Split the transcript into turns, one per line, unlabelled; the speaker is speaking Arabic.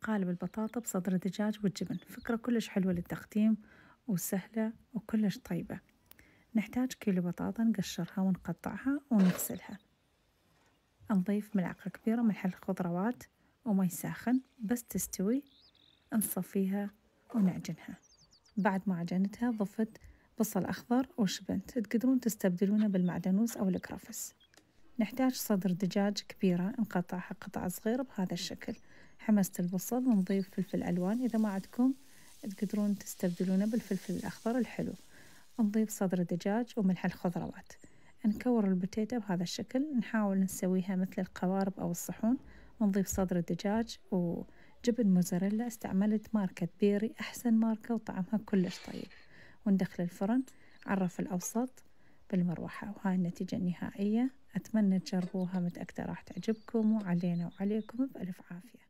قالب البطاطا بصدر الدجاج والجبن، فكرة كلش حلوة للتقديم وسهلة وكلش طيبة. نحتاج كيلو بطاطا نقشرها ونقطعها ونغسلها، نضيف ملعقة كبيرة من الخضروات ومي ساخن بس تستوي نصفيها ونعجنها. بعد ما عجنتها ضفت بصل أخضر وشبنت، تقدرون تستبدلونه بالمعدنوس أو الكرفس. نحتاج صدر دجاج كبيرة نقطعها قطع صغيرة بهذا الشكل. حمصت البصل ونضيف فلفل ألوان، إذا ما عندكم تقدرون تستبدلونه بالفلفل الأخضر الحلو. نضيف صدر الدجاج وملح الخضروات، نكور البتيتة بهذا الشكل، نحاول نسويها مثل القوارب أو الصحون. ونضيف صدر الدجاج وجبن موزاريلا، استعملت ماركة بيري أحسن ماركة وطعمها كلش طيب. وندخل الفرن على الرف الأوسط بالمروحة. وهاي النتيجة النهائية، أتمنى تجربوها، متأكدة راح تعجبكم، وعلينا وعليكم بألف عافية.